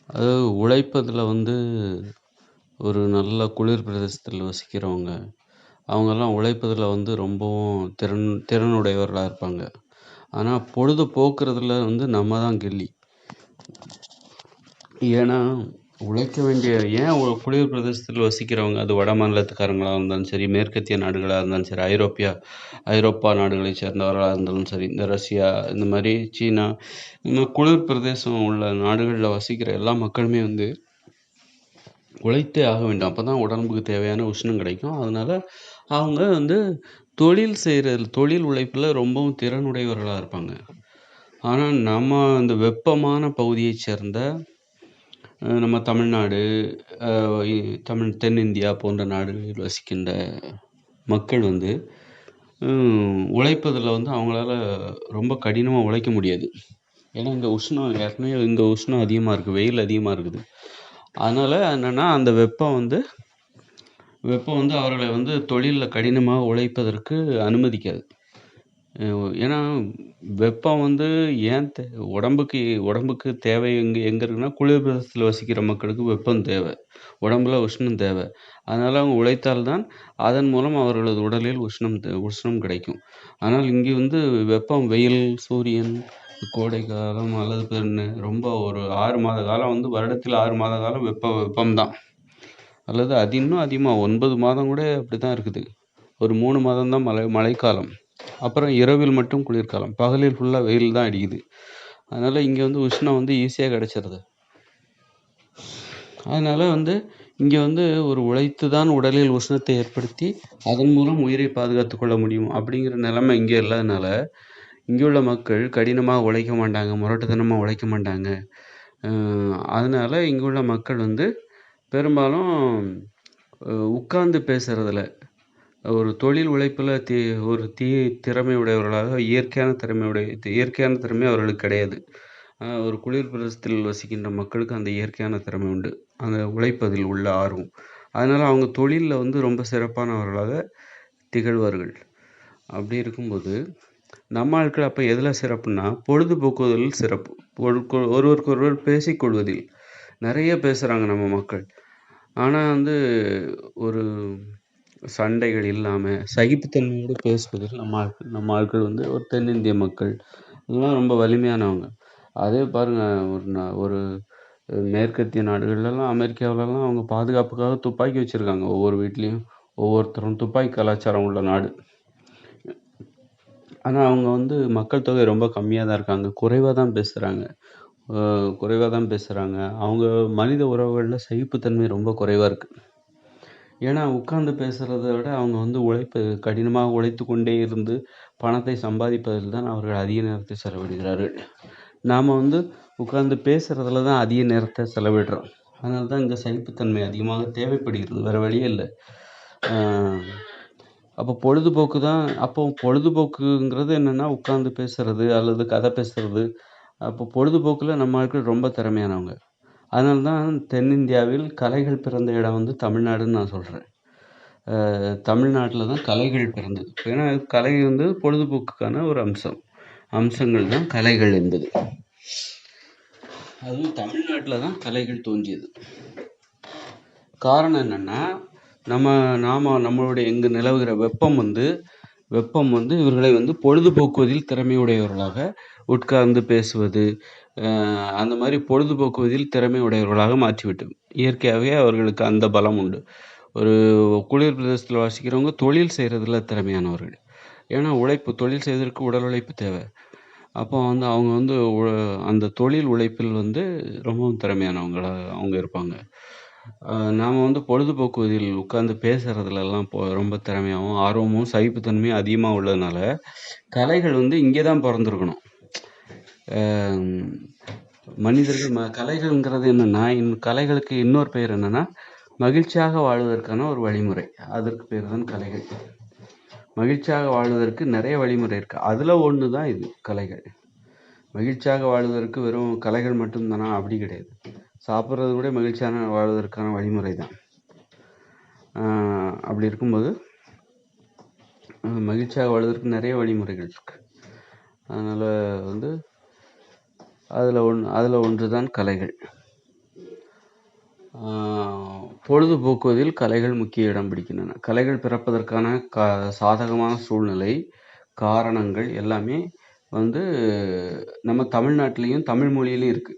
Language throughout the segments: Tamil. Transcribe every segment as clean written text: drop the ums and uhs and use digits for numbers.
அதாவது உழைப்பதில வந்து ஒரு நல்ல குளிர் பிரதேசத்தில் வசிக்கிறவங்க, அவங்கலாம் உழைப்பதில வந்து ரொம்பவும் திறனுடையவர்களா இருப்பாங்க. ஆனா பொழுது போக்குறதுல வந்து நம்ம தான் கில்லி. ஏன்னா, உழைக்க வேண்டிய ஏன் குளிர் பிரதேசத்தில் வசிக்கிறவங்க, அது வட மாநிலத்துக்காரங்களா இருந்தாலும் சரி, மேற்கத்திய நாடுகளா இருந்தாலும் சரி, ஐரோப்பா நாடுகளைச் சேர்ந்தவர்களா இருந்தாலும் சரி, இந்த ரஷ்யா, இந்த மாரி சீனா, இந்த மாரி குளிர் பிரதேசம் உள்ள நாடுகள்ல வசிக்கிற எல்லா மக்களுமே வந்து உழைத்தே ஆக வேண்டும். அப்பதான் உடம்புக்கு தேவையான உஷ்ணம் கிடைக்கும். அதனால அவங்க வந்து தொழில் உழைப்புல ரொம்பவும் திறனுடையவர்களா இருப்பாங்க. ஆனா நம்ம இந்த வெப்பமான பகுதியைச் சேர்ந்த நம்ம தமிழ்நாடு, அ இ தென்னிந்தியா போன்ற நாடுகளில் வசிக்கின்ற மக்கள் வந்து உழைப்பதில வந்து அவங்களால ரொம்ப கடினமா உழைக்க முடியாது. ஏன்னா இங்க உஷ்ணம் அதிகமா இருக்கு. வெயில் அதிகமா இருக்குது. அதனால என்னன்னா, அந்த வெப்பம் வந்து அவர்களை வந்து தொழில்ல கடினமாக உழைப்பதற்கு அனுமதிக்காது. ஏன்னா வெப்பம் வந்து ஏன் உடம்புக்கு தேவை எங்க எங்க இருக்குன்னா, குளிர் பிரதேசத்தில வசிக்கிற மக்களுக்கு வெப்பம் தேவை. உடம்புல உஷ்ணம் தேவை. அதனால அவங்க உழைத்தால் தான் அதன் மூலம் அவர்களது உடலில் உஷ்ணம் கிடைக்கும். ஆனால் இங்கே வந்து வெயில், சூரியன், கோடை காலம் அல்லது ரொம்ப ஒரு 6 மாத காலம் வந்து வருடத்தில் 6 மாத காலம் வெப்பம் தான். அல்லது அது இன்னும் அதிகமா 9 மாதம் கூட அப்படித்தான் இருக்குது. ஒரு 3 மாதம் தான் மழைக்காலம். அப்புறம் இரவில் மட்டும் குளிர்காலம். பகலில் ஃபுல்லா வெயில் தான் அடிக்குது. அதனால இங்க வந்து உஷ்ணம் வந்து ஈஸியா கிடைச்சிருது. அதனால வந்து இங்க வந்து ஒரு உழைத்து தான் உடலில் உஷ்ணத்தை ஏற்படுத்தி, அதன் மூலம் உயிரை பாதுகாத்துக் கொள்ள முடியும் அப்படிங்கிற நிலைமை இங்க இல்லாதனால, இங்க உள்ள மக்கள் கடினமா உழைக்க மாட்டாங்க. முரட்டுத்தனமா உழைக்க மாட்டாங்க. அதனால இங்க உள்ள மக்கள் வந்து பெரும்பாலும் உட்கார்ந்து பேசுறதுல ஒரு தொழில் உழைப்புல ஒரு திறமை உடையவர்களாக இயற்கையான திறமை அவர்களுக்கு கிடையாது. ஒரு குளிர் பிரதேசத்தில் வசிக்கின்ற மக்களுக்கு அந்த இயற்கையான திறமை உண்டு. அந்த உழைப்பதில் உள்ள ஆர்வம். அதனால அவங்க தொழில்ல வந்து ரொம்ப சிறப்பானவர்களாக திகழ்வார்கள். அப்படி இருக்கும்போது, நம்ம ஆட்கள் அப்ப எதுல சிறப்புன்னா, பொழுதுபோக்குவதில் சிறப்பு. ஒருவருக்கொருவர் பேசிக்கொள்வதில். நெறைய பேசுறாங்க நம்ம மக்கள். ஆனா வந்து ஒரு சண்டைகள் இல்லாம, சகிப்புத்தன்மையோடு பேசுவதில் நம்ம ஆட்கள் வந்து ஒரு தென்னிந்திய மக்கள், இதெல்லாம் ரொம்ப வலிமையானவங்க. அதே பாருங்க, ஒரு மேற்கத்திய நாடுகள்லலாம், அமெரிக்காவுலலாம் அவங்க பாதுகாப்புக்காக துப்பாக்கி வச்சிருக்காங்க. ஒவ்வொரு வீட்லயும், ஒவ்வொருத்தரும் துப்பாக்கி கலாச்சாரம் உள்ள நாடு. ஆனா அவங்க வந்து மக்கள் தொகை ரொம்ப கம்மியா தான் இருக்காங்க. குறைவா தான் பேசுறாங்க. அவங்க மனித உறவுகள்ல சகிப்புத்தன்மை ரொம்ப குறைவா இருக்கு. ஏன்னா உட்கார்ந்து பேசுறத விட அவங்க வந்து கடினமாக உழைத்துக் கொண்டே இருந்து பணத்தை சம்பாதிப்பதில் தான் அவர்கள் அதிக நேரத்தை செலவிடுகிறார்கள். நாம வந்து உட்கார்ந்து பேசுறதுல தான் அதிக நேரத்தை செலவிடுறோம். அதனால தான் இந்த சகிப்புத்தன்மை அதிகமாக தேவைப்படுகிறது. வேற வழியே இல்ல. அப்போ பொழுதுபோக்குங்கிறது என்னன்னா, உட்கார்ந்து பேசுறது அல்லது கதை பேசுறது. அப்போ பொழுதுபோக்குல நம்ம ஆட்கள் ரொம்ப திறமையானவங்க. அதனால தான் தென்னிந்தியாவில் கலைகள் பிறந்த இடம் வந்து தமிழ்நாடுன்னு நான் சொல்றேன். தமிழ்நாட்டுல தான் கலைகள் பிறந்தது. ஏன்னா கலை வந்து பொழுதுபோக்குக்கான ஒரு அம்சங்கள் தான் கலைகள் என்பது. அதுவும் தமிழ்நாட்டுல தான் கலைகள் தோன்றியது. காரணம் என்னன்னா, நம்மளுடைய இங்கு நிலவுகிற வெப்பம் வந்து இவர்களை வந்து பொழுதுபோக்குவதில் திறமையுடையவர்களாக உட்கார்ந்து பேசுவது, அந்த மாதிரி பொழுதுபோக்குவதில் திறமை உடையவர்களாக மாற்றிவிட்டோம். இயற்கையாகவே அவர்களுக்கு அந்த பலம் உண்டு. ஒரு குளிர் பிரதேசத்தில் வசிக்கிறவங்க தொழில் செய்யறதுல திறமையானவர்கள். ஏன்னா தொழில் செய்வதற்கு உடல் உழைப்பு தேவை. அப்போ வந்து அவங்க வந்து அந்த தொழில் உழைப்பில் வந்து ரொம்பவும் திறமையானவங்களா அவங்க இருப்பாங்க. நாம வந்து பொழுதுபோக்குவதில் உட்கார்ந்து பேசுறதுலலாம் ரொம்ப திறமையாவும், ஆர்வமும், சகிப்புத்தன்மையும் அதிகமா உள்ளதுனால, கலைகள் வந்து இங்கே தான் பொறந்திருக்கணும். கலைகள்ங்கிறது என்னன்னா, கலைகளுக்கு இன்னொரு பெயர் என்னன்னா, மகிழ்ச்சியாக வாழ்வதற்கான ஒரு வழிமுறை. அதற்கு பேர் தான் கலைகள். மகிழ்ச்சியாக வாழ்வதற்கு நிறைய வழிமுறை இருக்கு. அதுல ஒண்ணு தான் இது கலைகள். மகிழ்ச்சியாக வாழ்வதற்கு வெறும் கலைகள் மட்டும்தானா? அப்படி கிடையாது. சாப்பிட்றது கூட மகிழ்ச்சியான வாழ்வதற்கான வழிமுறை தான். அப்படி இருக்கும்போது மகிழ்ச்சியாக வாழ்வதற்கு நிறைய வழிமுறைகள் இருக்கு. அதனால வந்து அதுல ஒன்று தான் கலைகள். பொழுதுபோக்குவதில் கலைகள் முக்கிய இடம் பிடிக்கின்றன. கலைகள் பிறப்பதற்கான சாதகமான சூழ்நிலை, காரணங்கள் எல்லாமே வந்து நம்ம தமிழ்நாட்டிலையும், தமிழ் மொழியிலும் இருக்கு.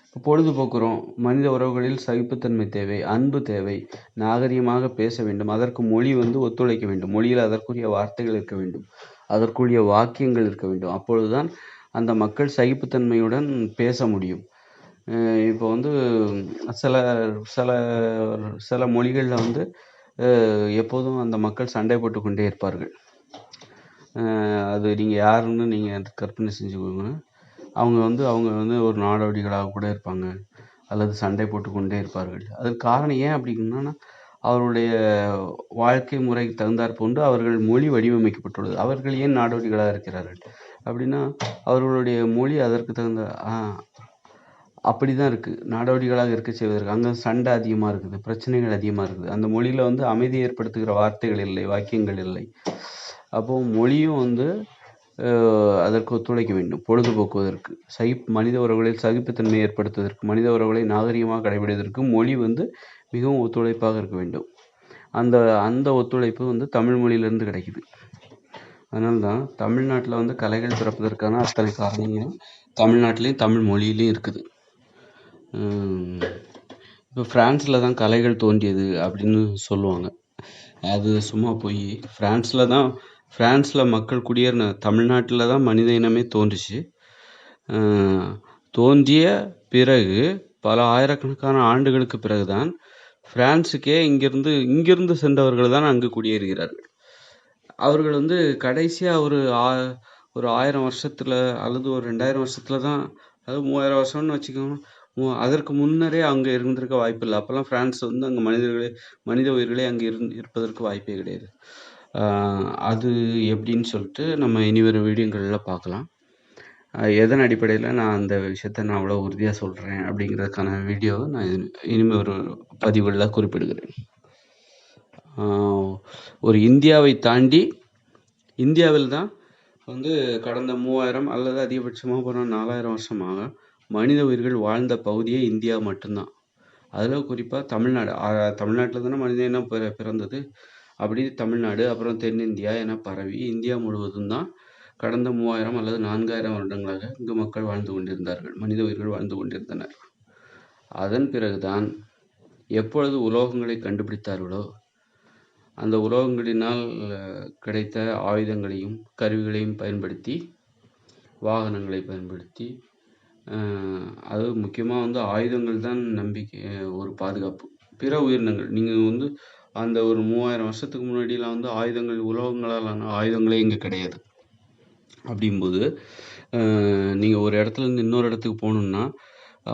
இப்போ பொழுதுபோக்குறோம், மனித உறவுகளில் சகிப்புத்தன்மை தேவை, அன்பு தேவை, நாகரிகமாக பேச வேண்டும். அதற்கு மொழி ஒத்துழைக்க வேண்டும். மொழியில் அதற்குரிய வார்த்தைகள் இருக்க வேண்டும், அதற்குரிய வாக்கியங்கள் இருக்க வேண்டும். அப்பொழுதுதான் அந்த மக்கள் சகிப்புத்தன்மையுடன் பேச முடியும். இப்போ சில சில சில மொழிகளில் எப்போதும் அந்த மக்கள் சண்டை போட்டு கொண்டே இருப்பார்கள். அது நீங்கள் யாருன்னு நீங்கள் கற்பனை செஞ்சுக்கோங்க. அவங்க ஒரு நாடோடிகளாக கூட இருப்பாங்க, அல்லது சண்டை போட்டு கொண்டே இருப்பார்கள். அதுக்கு காரணம் ஏன் அப்படின்னா, அவருடைய வாழ்க்கை முறைக்கு தகுந்தாற் போன்று அவர்கள் மொழி வடிவமைக்கப்பட்டுள்ளது. அவர்கள் ஏன் நாடோடிகளாக இருக்கிறார்கள் அப்படின்னா, அவர்களுடைய மொழி அதற்கு தகுந்த அப்படி தான் இருக்குது. நாடோடிகளாக இருக்க செய்வதற்கு அங்கே சண்டை அதிகமாக இருக்குது, பிரச்சனைகள் அதிகமாக இருக்குது. அந்த மொழியில் அமைதி ஏற்படுத்துகிற வார்த்தைகள் இல்லை, வாக்கியங்கள் இல்லை. அப்போது மொழியும் அதற்கு ஒத்துழைக்க வேண்டும். பொழுதுபோக்குவதற்கு, மனித உறவுகளில் சகிப்புத்தன்மை ஏற்படுத்துவதற்கு, மனித உறவுகளை நாகரிகமாக கடைபிடிப்பதற்கு மொழி மிகவும் ஒத்துழைப்பாக இருக்க வேண்டும். அந்த ஒத்துழைப்பு தமிழ் மொழியிலிருந்து கிடைக்குது. அதனால்தான் தமிழ்நாட்டில் கலைகள் பிறப்பதற்கான அத்தனை காரணங்களும் தமிழ்நாட்டிலையும் தமிழ் மொழியிலையும் இருக்குது. இப்போ ஃப்ரான்ஸில் தான் கலைகள் தோன்றியது அப்படின்னு சொல்லுவாங்க. அது சும்மா போய் ஃப்ரான்ஸில் மக்கள் குடியேறின தமிழ்நாட்டில் தான் மனித இனமே தோன்றுச்சு. தோன்றிய பிறகு பல ஆயிரக்கணக்கான ஆண்டுகளுக்கு பிறகுதான் பிரான்ஸுக்கே இங்கிருந்து சென்றவர்கள் தான் அங்கு குடியேறுகிறார்கள். அவர்கள் கடைசியாக ஒரு 1000 வருஷத்துல அல்லது ஒரு 2000 வருஷத்துல தான், அதாவது 3000 வருஷம்னு வச்சுக்கோங்க. அதற்கு முன்னரே அங்கே இருந்திருக்க வாய்ப்பு இல்லை. அப்போல்லாம் பிரான்ஸ் அங்கே மனித உயிர்களே அங்கே இருப்பதற்கு வாய்ப்பே கிடையாது. அது எப்படின்னு சொல்லிட்டு நம்ம இனி வரும் வீடியோங்களில் பார்க்கலாம். எதன் அடிப்படையில் நான் அந்த விஷயத்த நான் அவ்வளோ உறுதியாக சொல்கிறேன் அப்படிங்கிறதுக்கான வீடியோவை நான் இனிமேல் ஒரு பதிவுகளில் குறிப்பிடுகிறேன். ஒரு இந்தியாவை தாண்டி இந்தியாவில் தான் கடந்த 3000 அல்லது அதிகபட்சமாக போனால் 4000 வருஷமாக மனித உயிர்கள் வாழ்ந்த பகுதியே இந்தியா மட்டும்தான். அதில் குறிப்பாக தமிழ்நாட்டில் தானே மனித இனம் பிறந்தது. அப்படி தமிழ்நாடு, அப்புறம் தென்னிந்தியா என பரவி இந்தியா முழுவதும் தான் கடந்த 3000 அல்லது 4000 வருடங்களாக இங்கு மக்கள் வாழ்ந்து கொண்டிருந்தார்கள், மனித உயிர்கள் வாழ்ந்து கொண்டிருந்தனர். அதன் பிறகுதான் எப்பொழுது உலோகங்களை கண்டுபிடித்தார்களோ, அந்த உலோகங்களினால் கிடைத்த ஆயுதங்களையும் கருவிகளையும் பயன்படுத்தி, வாகனங்களை பயன்படுத்தி, அது முக்கியமாக ஆயுதங்கள் தான் நம்பிக்கை, ஒரு பாதுகாப்பு. பிற உயிரினங்கள் நீங்கள் அந்த ஒரு 3000 வருஷத்துக்கு முன்னாடியெலாம் ஆயுதங்கள், உலோகங்களாலான ஆயுதங்களே இங்கே கிடையாது. அப்படிங்கும்போது நீங்கள் ஒரு இடத்துலேருந்து இன்னொரு இடத்துக்கு போகணுன்னா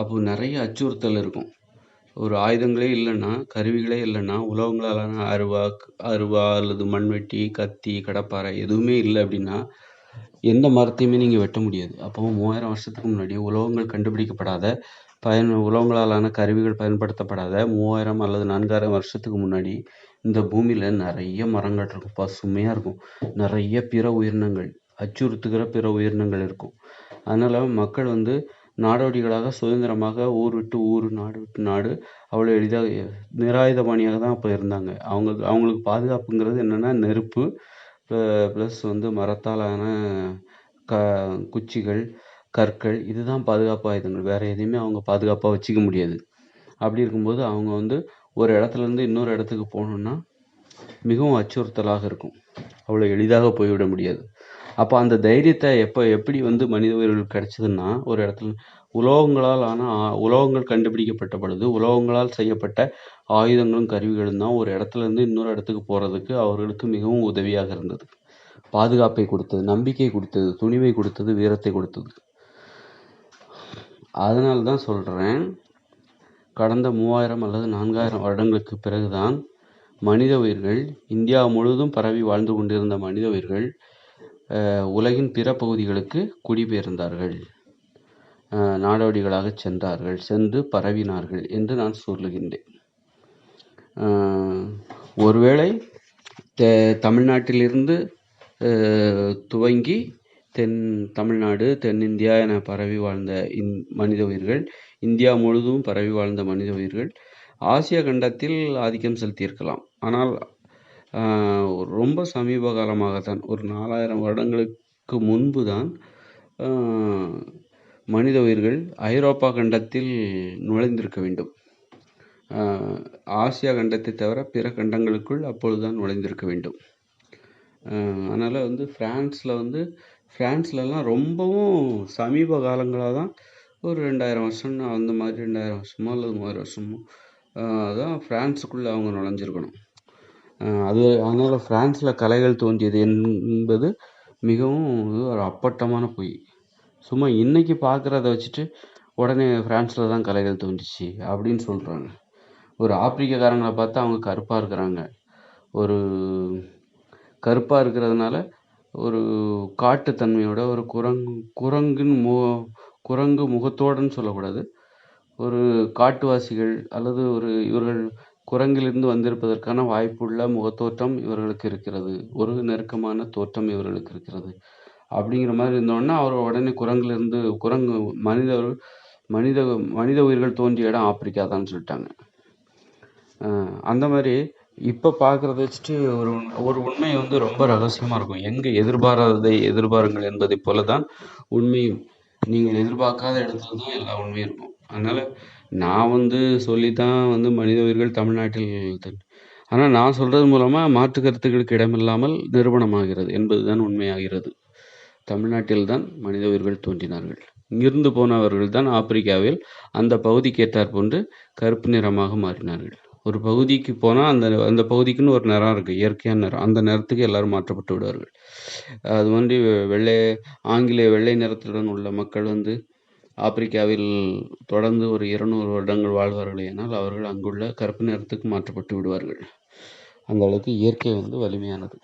அப்போ நிறைய அச்சுறுத்தல் இருக்கும். ஒரு ஆயுதங்களே இல்லைன்னா, கருவிகளே இல்லைன்னா, உலோகங்களாலான அருவா அல்லது மண்வெட்டி, கத்தி, கடப்பாரை எதுவுமே இல்லை அப்படின்னா எந்த மரத்தையுமே நீங்கள் வெட்ட முடியாது. அப்போ 3000 வருஷத்துக்கு முன்னாடி உலோகங்கள் கண்டுபிடிக்கப்படாத, உலோகங்களாலான கருவிகள் பயன்படுத்தப்படாத 3000 அல்லது 4000 வருஷத்துக்கு முன்னாடி இந்த பூமியில் நிறைய மரங்கள் இருக்கும், பசுமையாக இருக்கும். நிறைய பிற உயிரினங்கள், அச்சுறுத்துகிற பிற உயிரினங்கள் இருக்கும். அதனால் மக்கள் நாடோடிகளாக சுதந்திரமாக ஊர் விட்டு ஊர், நாடு விட்டு நாடு அவ்வளோ எளிதாக நிராயுதபாணியாக தான் அப்போ இருந்தாங்க. அவங்களுக்கு பாதுகாப்புங்கிறது என்னென்னா நெருப்பு ப்ளஸ் மரத்தாலான குச்சிகள், கற்கள், இதுதான் பாதுகாப்பு ஆயுதங்கள். வேறு எதையுமே அவங்க பாதுகாப்பாக வச்சுக்க முடியாது. அப்படி இருக்கும்போது அவங்க ஒரு இடத்துலேருந்து இன்னொரு இடத்துக்கு போகணுன்னா மிகவும் அச்சுறுத்தலாக இருக்கும். அவ்வளோ எளிதாக போய்விட முடியாது. அப்போ அந்த தைரியத்தை எப்படி மனித உயிர்களுக்கு கிடைச்சதுன்னா, ஒரு இடத்துல உலோகங்கள் கண்டுபிடிக்கப்பட்ட பொழுது உலோகங்களால் செய்யப்பட்ட ஆயுதங்களும் கருவிகளும் தான் ஒரு இடத்துலேருந்து இன்னொரு இடத்துக்கு போகிறதுக்கு அவர்களுக்கு மிகவும் உதவியாக இருந்தது. பாதுகாப்பை கொடுத்தது, நம்பிக்கை கொடுத்தது, துணிவை கொடுத்தது, வீரத்தை கொடுத்தது. அதனால தான் சொல்கிறேன், கடந்த 3000 அல்லது 4000 வருடங்களுக்கு பிறகுதான் மனித உயிர்கள், இந்தியா முழுவதும் பரவி வாழ்ந்து கொண்டிருந்த மனித உயிர்கள் உலகின் பிற பகுதிகளுக்கு குடிபெயர்ந்தார்கள், நாடோடிகளாக சென்றார்கள், சென்று பரவினார்கள் என்று நான் சொல்லுகின்றேன். ஒருவேளை தமிழ்நாட்டிலிருந்து துவங்கி தமிழ்நாடு, தென்னிந்தியா என பரவி வாழ்ந்த மனித உயிர்கள், இந்தியா முழுவதும் பரவி வாழ்ந்த மனித உயிர்கள் ஆசியா கண்டத்தில் ஆதிக்கம் செலுத்தியிருக்கலாம். ஆனால் ரொம்ப சமீப காலமாகத்தான், ஒரு 4000 வருடங்களுக்கு முன்பு தான் மனித உயிர்கள் ஐரோப்பா கண்டத்தில் நுழைந்திருக்க வேண்டும். ஆசியா கண்டத்தை தவிர பிற கண்டங்களுக்குள் அப்பொழுதுதான் நுழைந்திருக்க வேண்டும். அதனால் வந்து ஃப்ரான்ஸ்லலாம் ரொம்பவும் சமீப காலங்களாக தான், ஒரு 2000 வருஷம் அந்த மாதிரி 2000 வருஷமோ அல்லது 3000 வருஷமோ தான் ஃப்ரான்ஸுக்குள்ளே அவங்க நுழைஞ்சிருக்கணும். அதனால் ஃப்ரான்ஸில் கலைகள் தோன்றியது என்பது மிகவும் ஒரு அப்பட்டமான பொய். சும்மா இன்னைக்கு பார்க்குறத வச்சுட்டு உடனே ஃப்ரான்ஸில் தான் கலைகள் தோன்றிச்சு அப்படின்னு சொல்கிறாங்க. ஒரு ஆப்பிரிக்காரங்களை பார்த்தா அவங்க கருப்பாக இருக்கிறாங்க, ஒரு கருப்பாக இருக்கிறதுனால ஒரு காட்டுத்தன்மையோட ஒரு குரங்கு முகத்தோடுன்னு சொல்லக்கூடாது, ஒரு காட்டுவாசிகள் அல்லது இவர்கள் குரங்கிலிருந்து வந்திருப்பதற்கான வாய்ப்புள்ள முகத்தோற்றம் இவர்களுக்கு இருக்கிறது, ஒரு நெருக்கமான தோற்றம் இவர்களுக்கு இருக்கிறது அப்படிங்கிற மாதிரி இருந்தோன்னா அவர் உடனே மனித உயிர்கள் தோன்றிய இடம் ஆப்பிரிக்கா தான் சொல்லிட்டாங்க. அந்த மாதிரி இப்போ பார்க்குறத வச்சுட்டு ஒரு உண்மை வந்து ரொம்ப ரகசியமாக இருக்கும். எங்கே எதிர்பாராததை எதிர்பாருங்கள் என்பதை போல தான் உண்மையும். நீங்கள் எதிர்பார்க்காத இடத்துல தான் எல்லா உண்மையும் இருக்கும். அதனால் நான் வந்து சொல்லித்தான் மனித உயிர்கள் தமிழ்நாட்டில் ஆனால் நான் சொல்கிறது மூலமாக மாற்று கருத்துக்களுக்கு இடமில்லாமல் நிரூபணமாகிறது என்பது தான் உண்மையாகிறது. தமிழ்நாட்டில் தான் மனித உயிர்கள் தோன்றினார்கள். இங்கிருந்து போனவர்கள் தான் ஆப்பிரிக்காவில் அந்த பகுதிக்கு ஏற்றாற் போன்று கருப்பு நிறமாக மாறினார்கள். ஒரு பகுதிக்கு போனால் அந்த பகுதிக்குன்னு ஒரு நிறம் இருக்குது, இயற்கையான நிறம். அந்த நிறத்துக்கு எல்லாரும் மாற்றப்பட்டு விடுவார்கள். அது மாதிரி ஆங்கிலேய வெள்ளை நிறத்துடன் உள்ள மக்கள் ஆப்பிரிக்காவில் தொடர்ந்து ஒரு 200 வருடங்கள் வாழ்வார்கள். ஏனால் அவர்கள் அங்குள்ள கருப்பு நிறத்துக்கு மாற்றப்பட்டு விடுவார்கள். அந்த அளவுக்கு இயற்கை வலிமையானது.